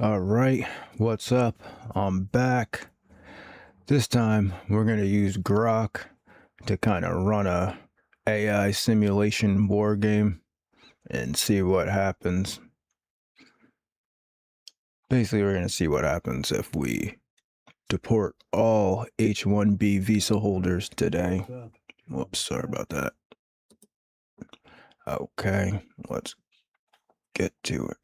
All right, what's up? I'm back. This time we're going to use Grok to kind of run a AI simulation war game and see what happens. Basically, we're going to see what happens if we deport all H-1b visa holders today. Whoops, sorry about that. Okay, let's get to it.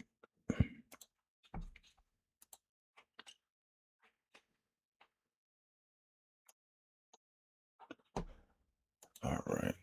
All right.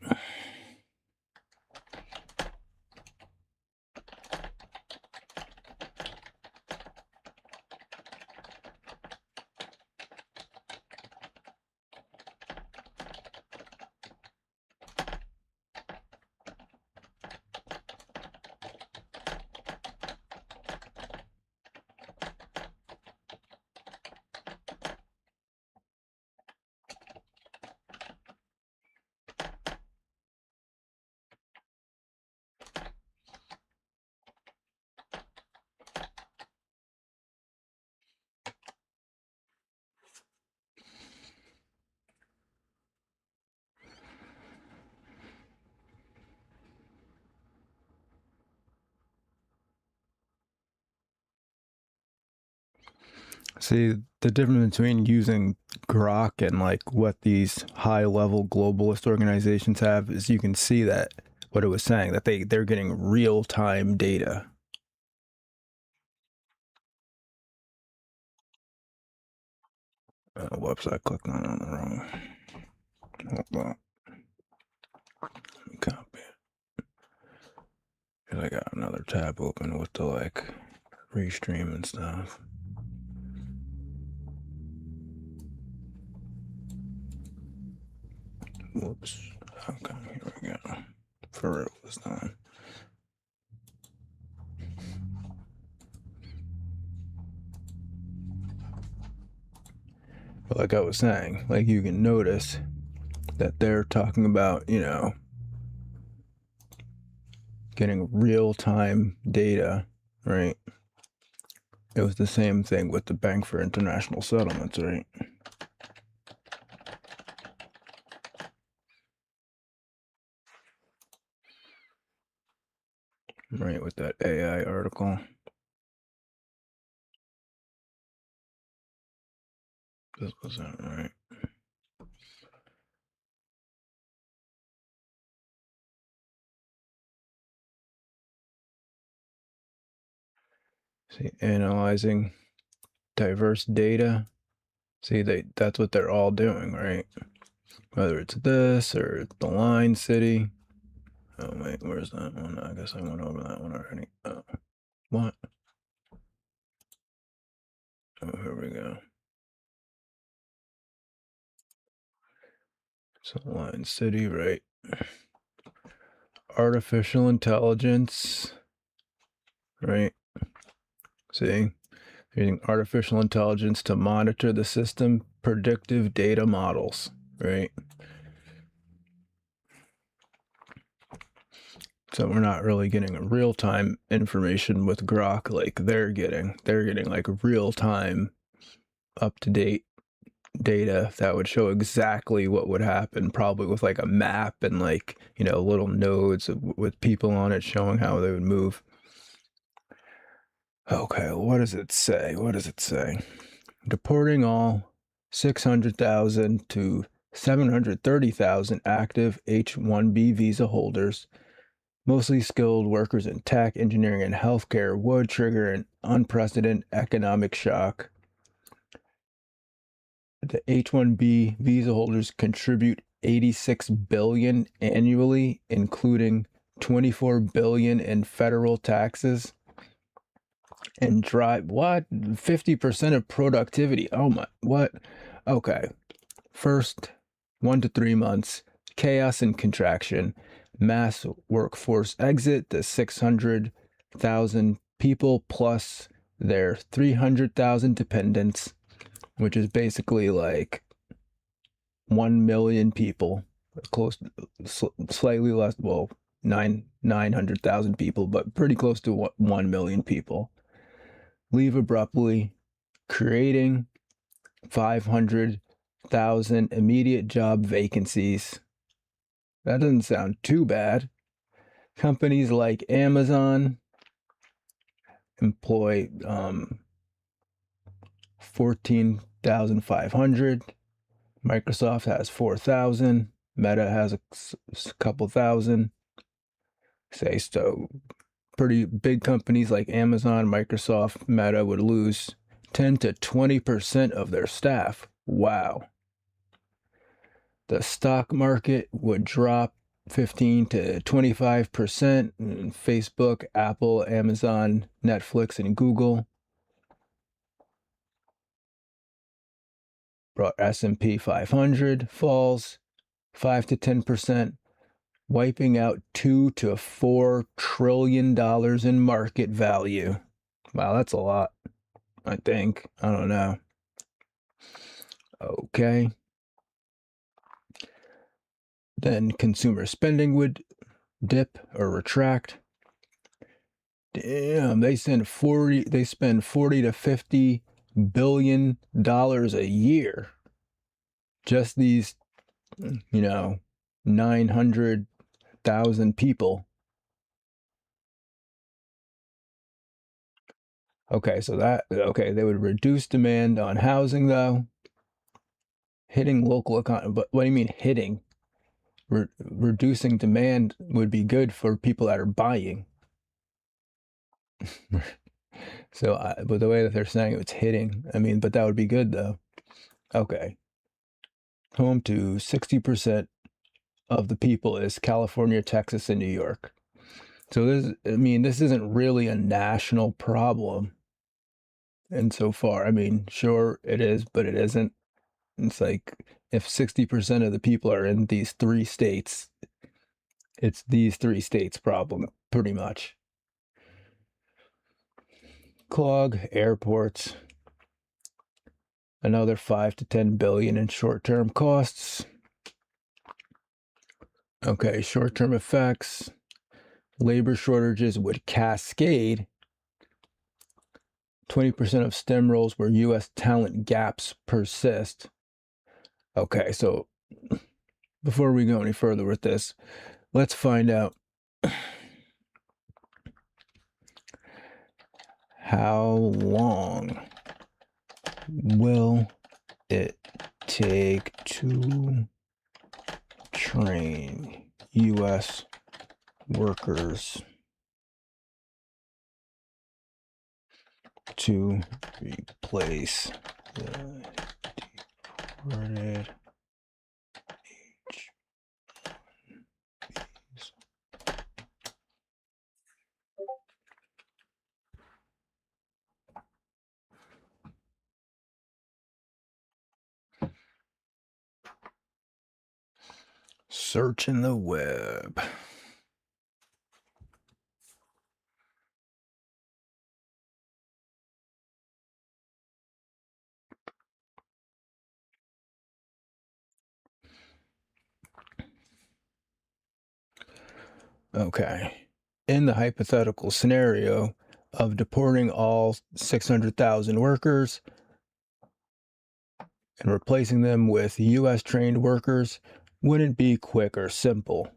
See, the difference between using Grok and like what these high level globalist organizations have is you can see that what it was saying that they're getting real time data. Whoops, I clicked on the wrong. Hold on. Let me copy it. Cause I got another tab open with the like restream and stuff. Whoops. Okay, here we go. For real this time. But like I was saying, like you can notice that they're talking about, you know, getting real-time data, right? It was the same thing with the Bank for International Settlements, right? Right, with that AI article. This wasn't right. See, analyzing diverse data. See, that's what they're all doing, right? Whether it's this or the line city. Oh, wait, where's that one? I guess I went over that one already. Oh, what? Oh, here we go. So, line city, right? Artificial intelligence, right? See, using artificial intelligence to monitor the system, predictive data models, right? So we're not really getting real-time information with Grok like they're getting. They're getting like real-time, up-to-date data that would show exactly what would happen, probably with like a map and like, you know, little nodes with people on it showing how they would move. Okay, what does it say? What does it say? Deporting all 600,000 to 730,000 active H-1b visa holders, mostly skilled workers in tech, engineering, and healthcare, would trigger an unprecedented economic shock. The H-1b visa holders contribute $86 billion annually, including $24 billion in federal taxes, and drive 50% of productivity. Oh my, what? Okay. First 1 to 3 months, chaos and contraction, mass workforce exit, the 600,000 people plus their 300,000 dependents, which is basically like 1 million people, close, slightly less, well, 900,000 people, but pretty close to 1 million people. leave abruptly, creating 500,000 immediate job vacancies. That doesn't sound too bad. Companies like Amazon employ 14,500. Microsoft has 4,000. Meta has a couple thousand. Say so. Pretty big companies like Amazon, Microsoft, Meta would lose 10 to 20% of their staff. Wow. The stock market would drop 15 to 25%. Facebook, Apple, Amazon, Netflix, and Google. S&P 500 falls 5 to 10%, wiping out $2 to $4 trillion in market value. Wow, that's a lot, I think. I don't know. Okay. Then consumer spending would dip or retract. Damn, they spend 40 to 50 billion dollars a year. Just these, 900,000 people. Okay, they would reduce demand on housing though. Hitting local economy, but what do you mean hitting? Reducing demand would be good for people that are buying. So, but the way that they're saying it's hitting, but that would be good though. Okay. Home to 60% of the people is California, Texas, and New York. So this isn't really a national problem. And so far, sure it is, but it isn't. It's like if 60% of the people are in these 3 states, it's these 3 states' problem, pretty much. Clog airports. Another 5 to 10 billion in short-term costs. Okay, short-term effects. Labor shortages would cascade. 20% of STEM roles where U.S. talent gaps persist. Okay, so before we go any further with this, let's find out how long will it take to train U.S. workers to replace the deported H-1Bs. Searching the web. Okay. In the hypothetical scenario of deporting all 600,000 workers and replacing them with U.S. trained workers wouldn't be quick or simple.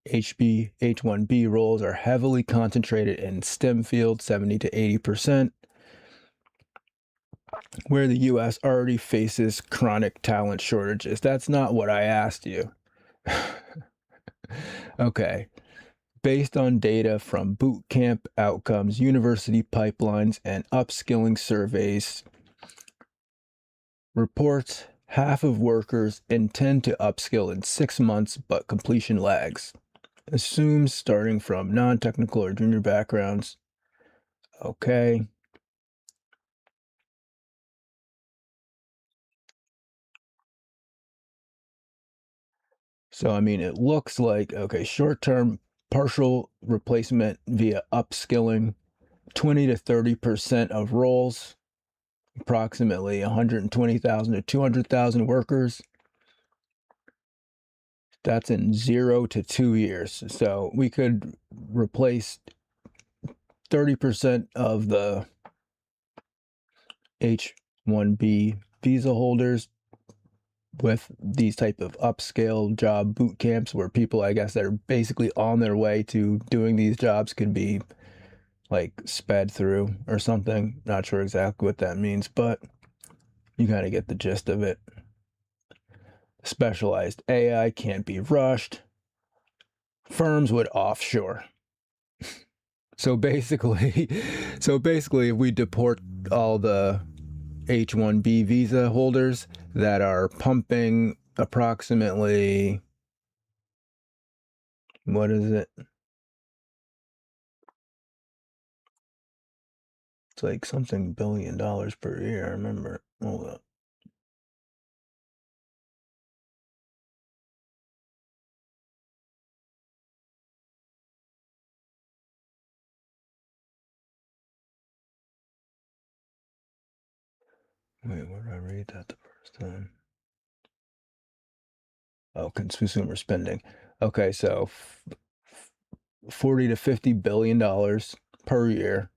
H-1b roles are heavily concentrated in STEM fields, 70 to 80%, where the U.S. already faces chronic talent shortages. That's not what I asked you. Okay. Based on data from boot camp outcomes, university pipelines, and upskilling surveys, reports half of workers intend to upskill in 6 months, but completion lags. Assumes starting from non-technical or junior backgrounds. Okay. So, it looks like, short-term partial replacement via upskilling, 20 to 30% of roles, approximately 120,000 to 200,000 workers. That's in 0 to 2 years. So we could replace 30% of the H-1b visa holders with these type of upscale job boot camps where people, I guess, that are basically on their way to doing these jobs could be like sped through or something. Not sure exactly what that means, but you kind of get the gist of it. Specialized AI can't be rushed. Firms would offshore. So basically, if we deport all the H-1b visa holders that are pumping approximately, what is it? It's like something $1 billion per year. I remember. Hold up. Wait, where did I read that the first time? Oh, consumer spending. Okay, so 40 to 50 billion dollars per year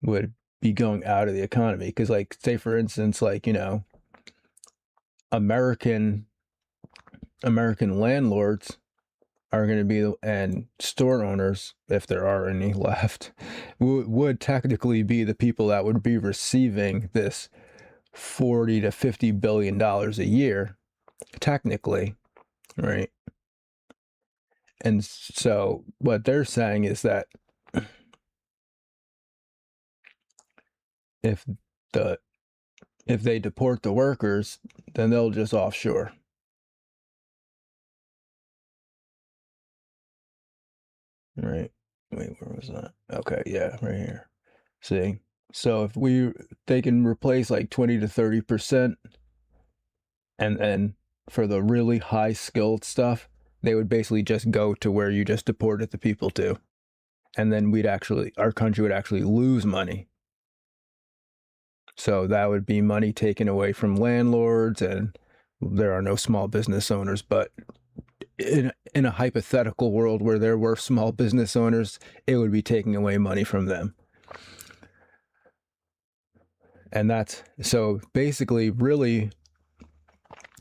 would be going out of the economy because, like, say for instance, like, you know, American landlords are going to be, and store owners, if there are any left, would technically be the people that would be receiving this 40 to 50 billion dollars a year, technically, right? And so what they're saying is that if the if they deport the workers, then they'll just offshore. Right. Wait, where was that? Okay, yeah, right here. See? So if they can replace like 20 to 30%, and then for the really high skilled stuff, they would basically just go to where you just deported the people to. And then our country would actually lose money. So that would be money taken away from landlords, and there are no small business owners, but in a hypothetical world where there were small business owners, it would be taking away money from them. And that's so basically, really,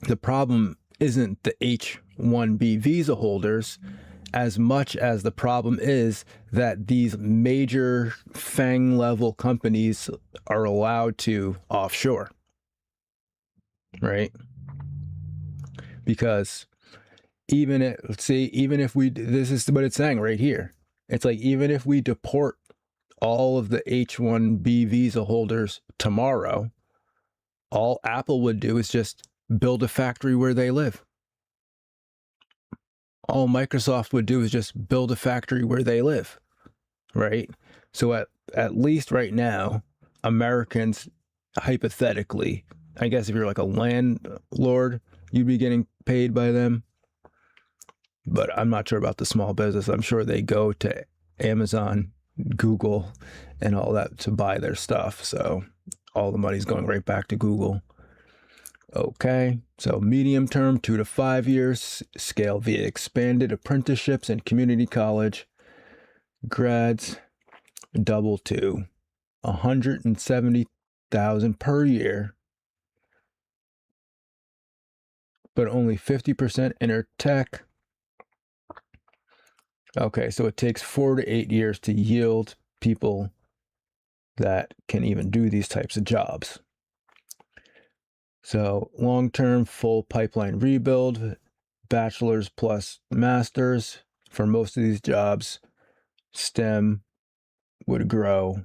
the problem isn't the H-1B visa holders as much as the problem is that these major FANG level companies are allowed to offshore, right? Because even if we, this is what it's saying right here. It's like, even if we deport all of the H-1B visa holders tomorrow, all Apple would do is just build a factory where they live. All Microsoft would do is just build a factory where they live, right? So at least right now, Americans, hypothetically, I guess if you're like a landlord, you'd be getting paid by them. But I'm not sure about the small business. I'm sure they go to Amazon, Google, and all that to buy their stuff. So all the money's going right back to Google. Okay, so medium term, 2 to 5 years, scale via expanded apprenticeships and community college. Grads double to 170,000 per year, but only 50% enter tech. Okay, so it takes 4 to 8 years to yield people that can even do these types of jobs. So long-term full pipeline rebuild, bachelor's plus master's for most of these jobs. STEM would grow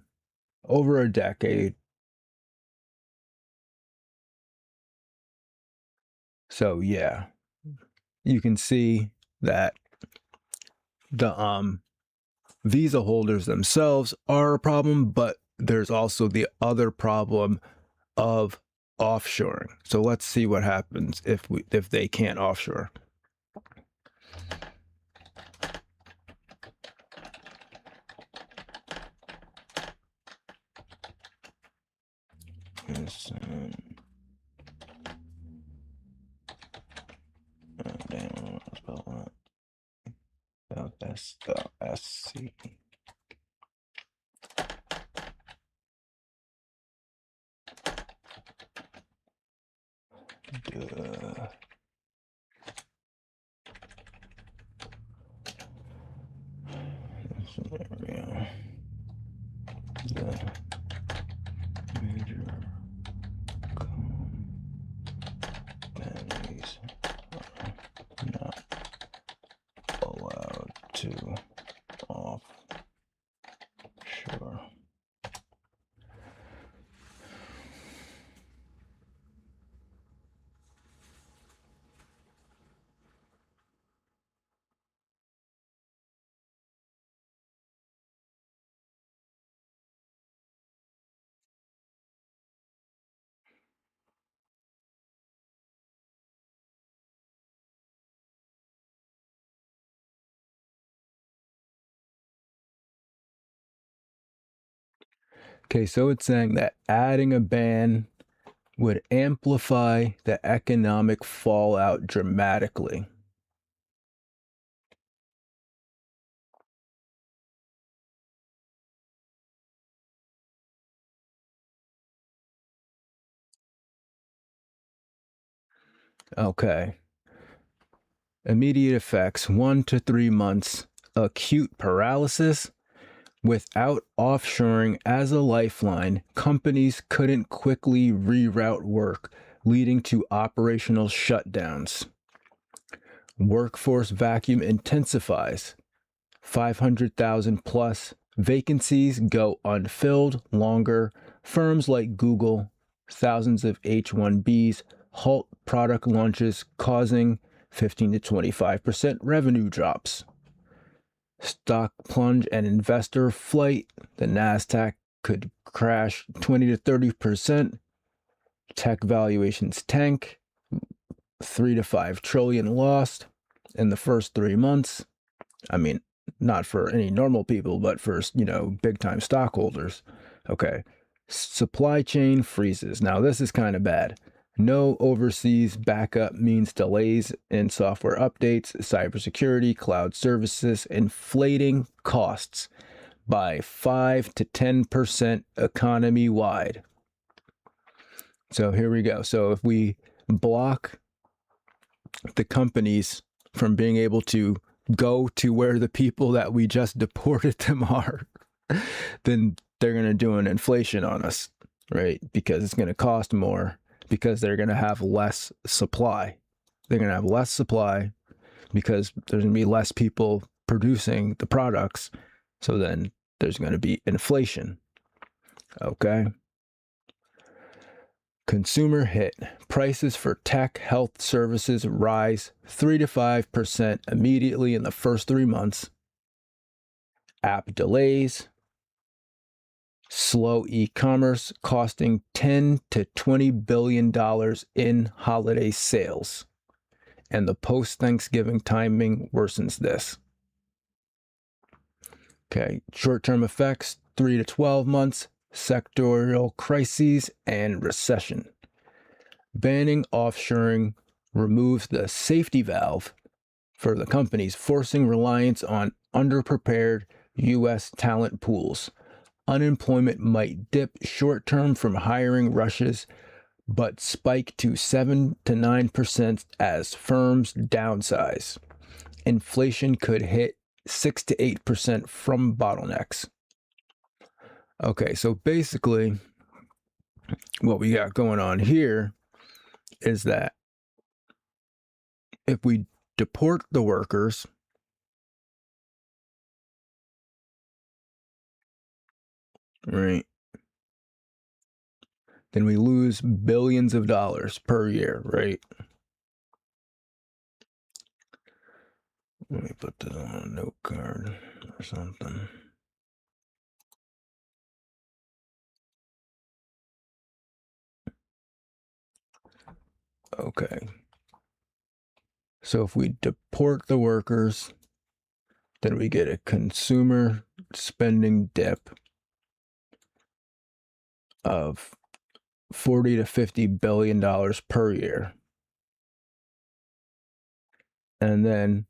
over a decade. So yeah, you can see that the visa holders themselves are a problem, but there's also the other problem of offshoring. So let's see what happens if they can't offshore. Yes, damn, I don't know how to spell that. S-C. scenario. The major companies are not allowed to offshore. Okay, so it's saying that adding a ban would amplify the economic fallout dramatically. Okay. Immediate effects 1 to 3 months, acute paralysis. Without offshoring as a lifeline, companies couldn't quickly reroute work, leading to operational shutdowns. Workforce vacuum intensifies. 500,000 plus vacancies go unfilled longer. Firms like Google, thousands of H-1bs halt product launches, causing 15 to 25% revenue drops. Stock plunge and investor flight. The NASDAQ could crash 20 to 30%. Tech valuations tank. 3 to 5 trillion lost in the first 3 months. I mean, not for any normal people, but for, big time stockholders. Okay. Supply chain freezes. Now, this is kind of bad. No overseas backup means delays in software updates, cybersecurity, cloud services, inflating costs by 5 to 10% economy wide. So here we go. So if we block the companies from being able to go to where the people that we just deported them are, then they're going to do an inflation on us, right? Because it's going to cost more, because they're going to have less supply. They're going to have less supply because there's going to be less people producing the products. So then there's going to be inflation. Okay. Consumer hit. Prices for tech health services rise 3 to 5% immediately in the first 3 months. App delays. Slow e-commerce costing $10 to $20 billion in holiday sales. And the post-Thanksgiving timing worsens this. Okay, short-term effects, 3 to 12 months, sectorial crises, and recession. Banning offshoring removes the safety valve for the companies, forcing reliance on underprepared U.S. talent pools. Unemployment might dip short-term from hiring rushes, but spike to 7 to 9% as firms downsize. Inflation could hit 6 to 8% from bottlenecks. Okay, so basically what we got going on here is that if we deport the workers, right, then we lose billions of dollars per year, right? Let me put this on a note card or something. Okay. So if we deport the workers, then we get a consumer spending dip of $40 to $50 billion per year. And then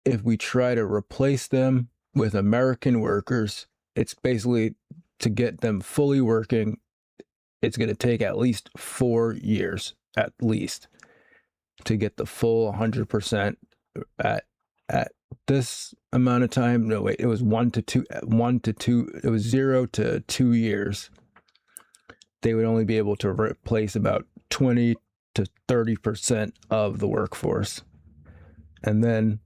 if we try to replace them with American workers, it's basically to get them fully working, it's going to take at least 4 years, at least, to get the full 100% at at this amount of time, no, wait, it was 1 to 2, it was 0 to 2 years. They would only be able to replace about 20 to 30% of the workforce. And then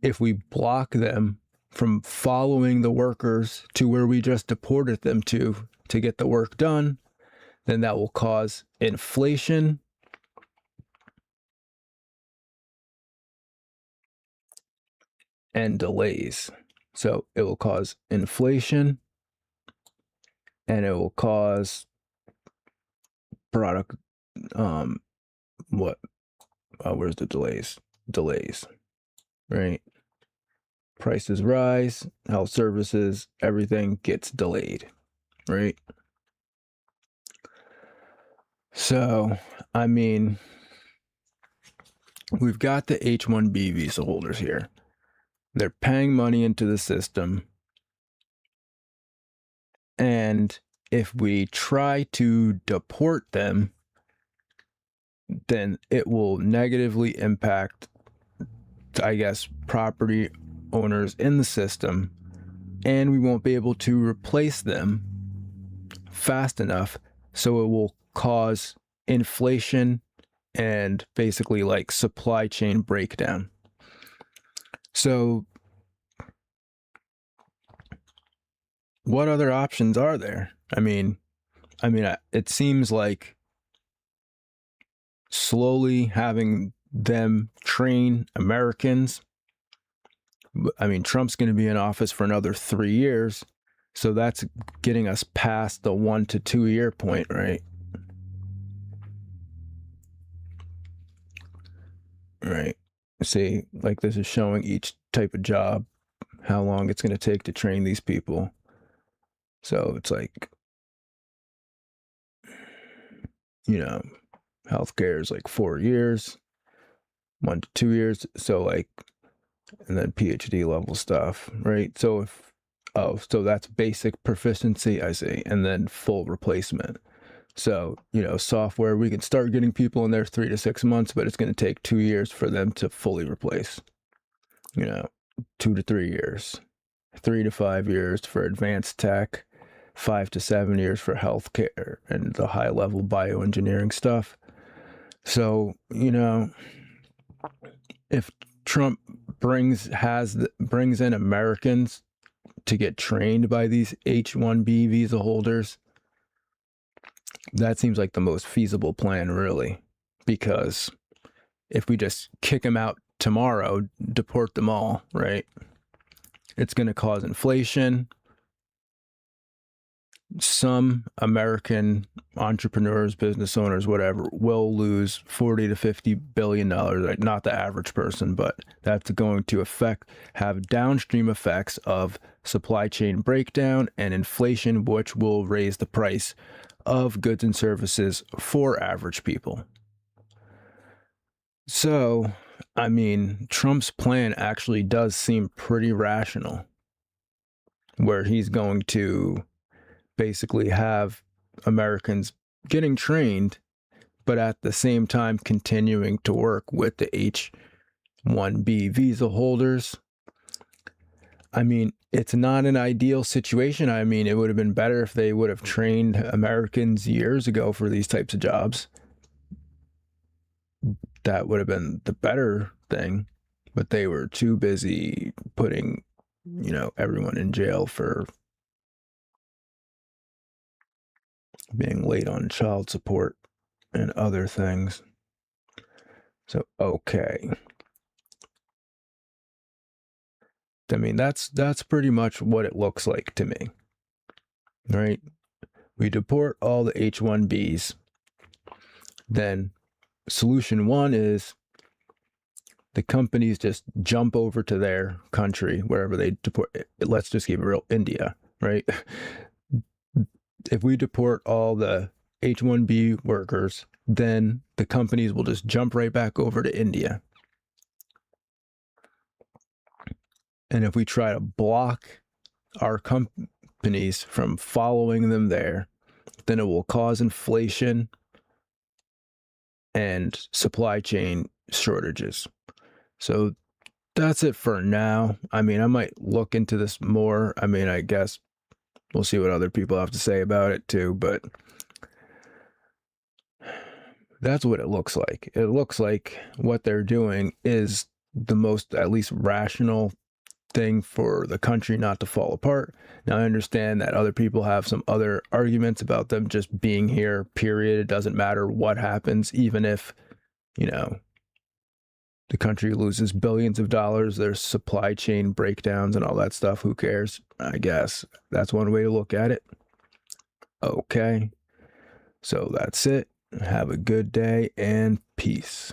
if we block them from following the workers to where we just deported them to get the work done, then that will cause inflation and delays. So it will cause inflation and it will cause product, where's the delays, right? Prices rise, health services, everything gets delayed, right? So, I mean, we've got the H-1b visa holders here. They're paying money into the system. And if we try to deport them, then it will negatively impact, I guess, property owners in the system, and we won't be able to replace them fast enough. So it will cause inflation and basically like supply chain breakdown. So what other options are there? I mean, it seems like slowly having them train Americans. I mean, Trump's going to be in office for another 3 years. So that's getting us past the 1 to 2 year point, right? Right. See, like this is showing each type of job, how long it's going to take to train these people. So it's like, you know, healthcare is like 4 years, 1 to 2 years. So like, and then PhD level stuff, right? So so that's basic proficiency, I see, and then full replacement. So, software, we can start getting people in there 3 to 6 months, but it's going to take 2 years for them to fully replace. 2 to 3 years, 3 to 5 years for advanced tech, 5 to 7 years for healthcare and the high level bioengineering stuff. So, if Trump brings in Americans to get trained by these H-1b visa holders, that seems like the most feasible plan, really, because if we just kick them out tomorrow, deport them all, right? It's going to cause inflation. Some American entrepreneurs, business owners, whatever, will lose $40 to $50 billion. Right? Not the average person, but that's going to have downstream effects of supply chain breakdown and inflation, which will raise the price of goods and services for average people. So, I mean, Trump's plan actually does seem pretty rational, where he's going to basically have Americans getting trained, but at the same time continuing to work with the H-1b visa holders. I mean, it's not an ideal situation. I mean, it would have been better if they would have trained Americans years ago for these types of jobs. That would have been the better thing, but they were too busy putting, everyone in jail for being late on child support and other things. So, okay. I mean, that's pretty much what it looks like to me, right? We deport all the H-1Bs. Then solution one is the companies just jump over to their country, wherever they deport. Let's just keep it real, India, right? If we deport all the H-1B workers, then the companies will just jump right back over to India. And if we try to block our companies from following them there, then it will cause inflation and supply chain shortages. So that's it for now. I mean, I might look into this more. I mean, I guess we'll see what other people have to say about it too, but that's what it looks like. It looks like what they're doing is the most, at least, rational thing for the country not to fall apart. Now, I understand that other people have some other arguments about them just being here, period. It doesn't matter what happens, even if, you know, the country loses billions of dollars, there's supply chain breakdowns and all that stuff. Who cares? I guess that's one way to look at it. Okay. So that's it. Have a good day and peace.